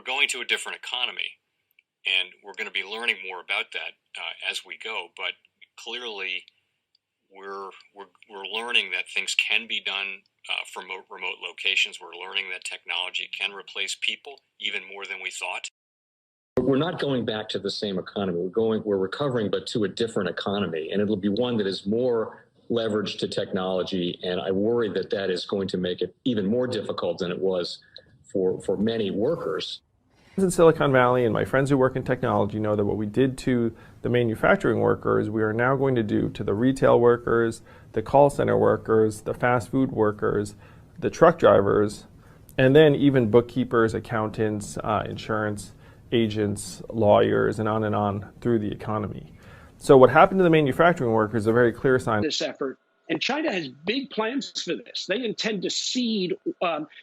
we're going to a different economy, and we're going to be learning more about that as we go. But clearly, we're learning that things can be done from remote locations. We're learning that technology can replace people even more than we thought. We're not going back to the same economy. We're recovering, but to a different economy, and it'll be one that is more leveraged to technology. And I worry that that is going to make it even more difficult than it was for many workers. In Silicon Valley, and my friends who work in technology know that what we did to the manufacturing workers, we are now going to do to the retail workers, the call center workers, the fast food workers, the truck drivers, and then even bookkeepers, accountants, insurance agents, lawyers, and on through the economy. So what happened to the manufacturing workers is a very clear sign. This effort. And China has big plans for this. They intend to seed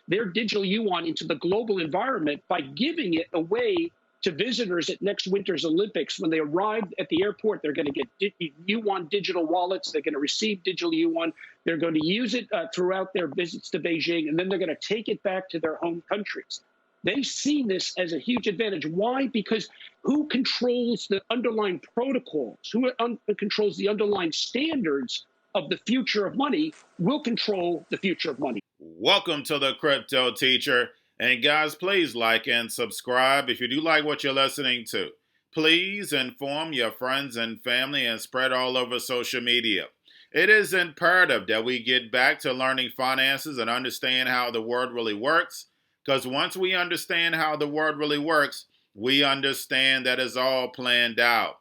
their digital yuan into the global environment by giving it away to visitors at next winter's Olympics. When they arrive at the airport, they're going to get yuan digital wallets. They're going to receive digital yuan. They're going to use it throughout their visits to Beijing, and then they're going to take it back to their home countries. They see this as a huge advantage. Why? Because who controls the underlying protocols, who controls the underlying standards of the future of money will control the future of money. Welcome to the Crypto Teacher. And guys, please like and subscribe if you do like what you're listening to. Please inform your friends and family and spread all over social media. It is imperative that we get back to learning finances and understand how the world really works. Because once we understand how the world really works, we understand that it's all planned out.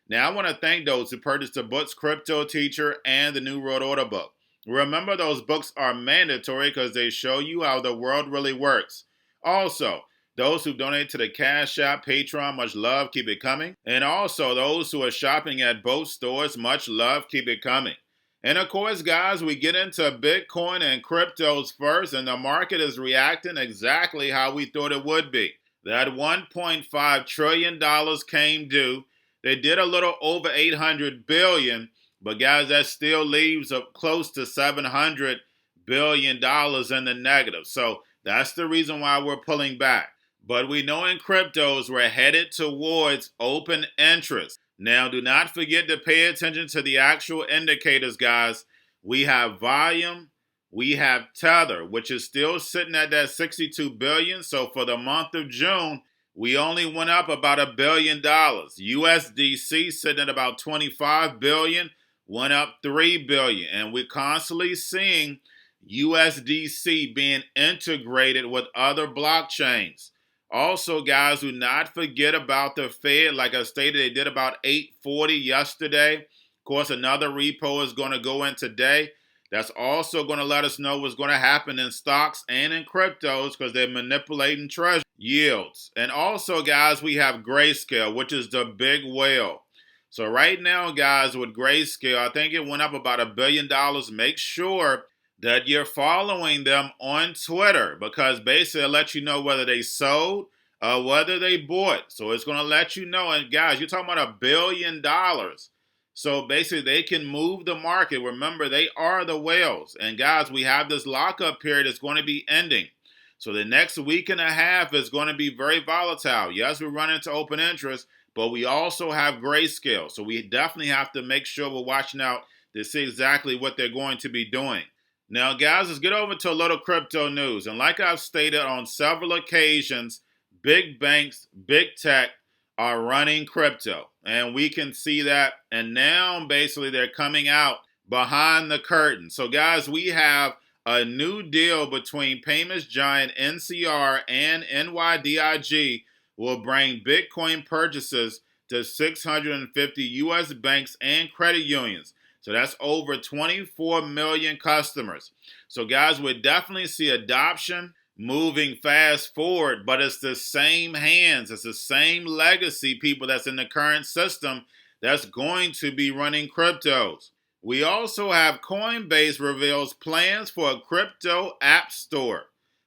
Now, I want to thank those who purchased the books Cryptoteacher and the New World Order book. Remember, those books are mandatory because they show you how the world really works. Also, those who donate to the Cash App, Patreon, much love, keep it coming. And also, those who are shopping at both stores, much love, keep it coming. And of course, guys, we get into Bitcoin and cryptos first, and the market is reacting exactly how we thought it would be. That $1.5 trillion came due. They did a little over $800 billion, but guys, that still leaves up close to $700 billion in the negative. So that's the reason why we're pulling back. But we know in cryptos, we're headed towards open interest. Now, do not forget to pay attention to the actual indicators, guys. We have volume, we have tether, which is still sitting at that 62 billion. So for the month of June, we only went up about $1 billion. USDC sitting at about 25 billion, went up 3 billion. And we're constantly seeing USDC being integrated with other blockchains. Also, guys, do not forget about the Fed. Like I stated, they did about 840 yesterday. Of course, another repo is going to go in today. That's also going to let us know what's going to happen in stocks and in cryptos because they're manipulating treasury yields. And also, guys, we have Grayscale, which is the big whale. So right now, guys, with Grayscale, I think it went up about $1 billion. Make sure that you're following them on Twitter because basically it'll let you know whether they sold or whether they bought. So it's going to let you know. And guys, you're talking about $1 billion. So basically they can move the market. Remember, they are the whales. And guys, we have this lockup period that's going to be ending. So the next week and a half is going to be very volatile. Yes, we run into open interest, but we also have Grayscale. So we definitely have to make sure we're watching out to see exactly what they're going to be doing. Now, guys, let's get over to a little crypto news. And like I've stated on several occasions, big banks, big tech are running crypto. And we can see that. And now, basically, they're coming out behind the curtain. So, guys, we have a new deal between payments giant NCR and NYDIG will bring Bitcoin purchases to 650 U.S. banks and credit unions. So that's over 24 million customers. So guys, we definitely see adoption moving fast forward, but it's the same hands. It's the same legacy people that's in the current system that's going to be running cryptos. We also have Coinbase reveals plans for a crypto app store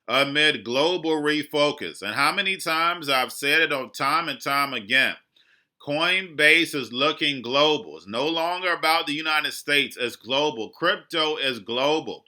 amid global refocus. And how many times I've said it on time and time again. Coinbase is looking global. It's no longer about the United States. It's global. Crypto is global.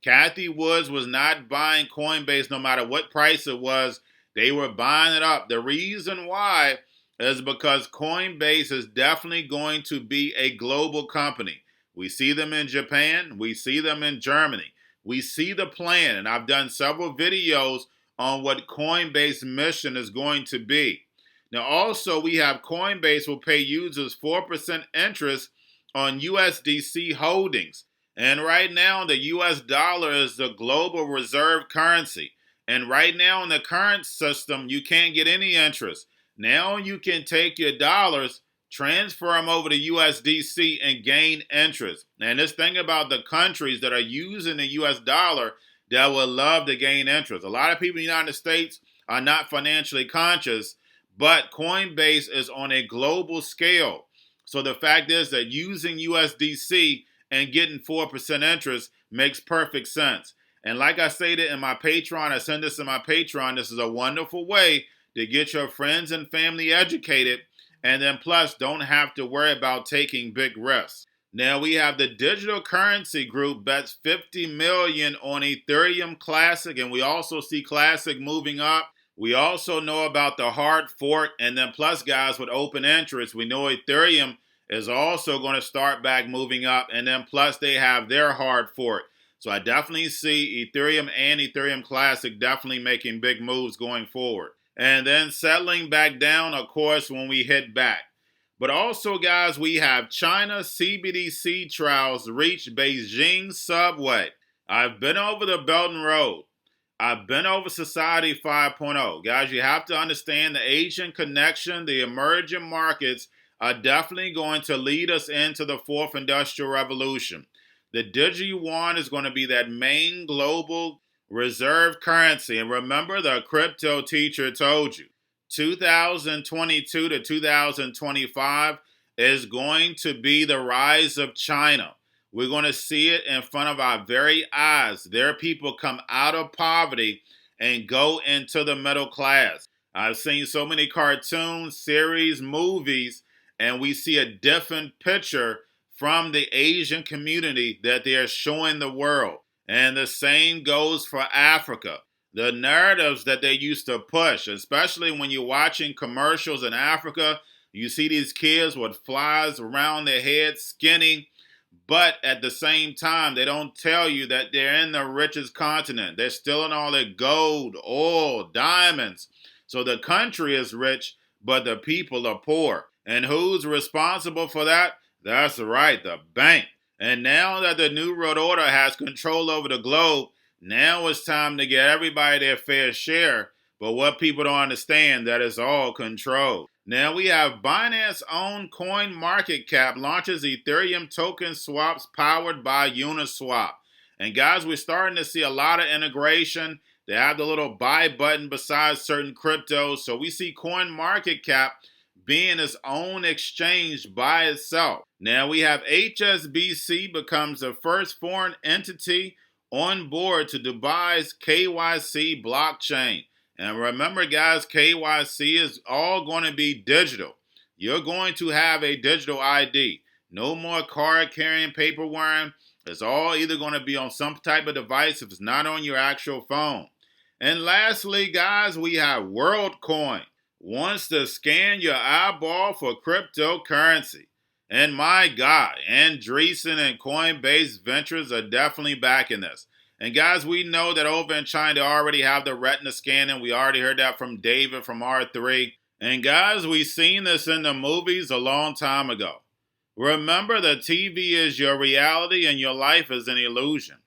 Kathy Woods was not buying Coinbase no matter what price it was They were buying it up. The reason why is because Coinbase is definitely going to be a global company. We see them in Japan. We see them in Germany. We see the plan, and I've done several videos on what Coinbase mission is going to be. Now, also, we have Coinbase will pay users 4% interest on USDC holdings. And right now, the US dollar is the global reserve currency. And right now, in the current system, you can't get any interest. Now you can take your dollars, transfer them over to USDC, and gain interest. And this thing about the countries that are using the US dollar that would love to gain interest. A lot of people in the United States are not financially conscious, but Coinbase is on a global scale. So the fact is that using USDC and getting 4% interest makes perfect sense. And like I stated in my Patreon, I send this in my Patreon, this is a wonderful way to get your friends and family educated, and then plus don't have to worry about taking big risks. Now we have the digital currency group bets 50 million on Ethereum Classic, and we also see Classic moving up. We also know about the hard fork, and then plus guys with open interest, we know Ethereum is also going to start back moving up, and then plus they have their hard fork. So I definitely see Ethereum and Ethereum Classic definitely making big moves going forward. And then settling back down, of course, when we hit back. But also, guys, we have China CBDC trials reach Beijing subway. I've been over the Belt and Road. I've been over Society 5.0. Guys, you have to understand the Asian connection, the emerging markets are definitely going to lead us into the fourth industrial revolution. The digital yuan is going to be that main global reserve currency. And remember, the crypto teacher told you, 2022 to 2025 is going to be the rise of China. We're going to see it in front of our very eyes. Their people come out of poverty and go into the middle class. I've seen so many cartoons, series, movies, and we see a different picture from the Asian community that they are showing the world. And the same goes for Africa. The narratives that they used to push, especially when you're watching commercials in Africa, you see these kids with flies around their heads, skinny, but at the same time, they don't tell you that they're in the richest continent. They're still in all their gold, oil, diamonds. So the country is rich, but the people are poor. And who's responsible for that? That's right, the bank. And now that the New World Order has control over the globe, now it's time to get everybody their fair share. But what people don't understand, that it's all controlled. Now we have Binance-owned Coinmarket launches Ethereum token swaps powered by Uniswap. And guys, we're starting to see a lot of integration. They have the little buy button besides certain cryptos. So we see Coinmarket being its own exchange by itself. Now we have HSBC becomes the first foreign entity on board to Dubai's KYC blockchain. And remember, guys, KYC is all going to be digital. You're going to have a digital ID. No more card carrying, paper wearing. It's all either going to be on some type of device if it's not on your actual phone. And lastly, guys, we have Worldcoin wants to scan your eyeball for cryptocurrency. And my God, Andreessen and Coinbase Ventures are definitely backing this. And guys, we know that over in China, they already have the retina scanning. We already heard that from David from R3. And guys, we've seen this in the movies a long time ago. Remember, the TV is your reality and your life is an illusion.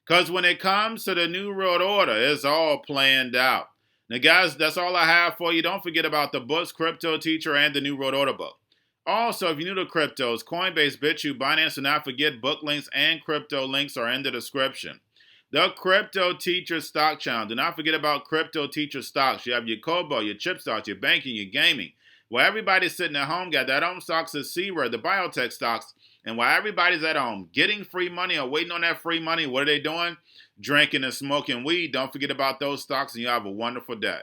Because when it comes to the New World Order, it's all planned out. Now, guys, that's all I have for you. Don't forget about the books, Cryptoteacher and the New World Order book. Also, if you're new to cryptos, Coinbase, Bitrue, Binance, do not forget book links and crypto links are in the description. The Cryptoteacher stock channel. Do not forget about Cryptoteacher stocks. You have your Kobo, your chip stocks, your banking, your gaming. While everybody's sitting at home, got that home stocks is C-word, the biotech stocks. And while everybody's at home getting free money or waiting on that free money, what are they doing? Drinking and smoking weed. Don't forget about those stocks, and you have a wonderful day.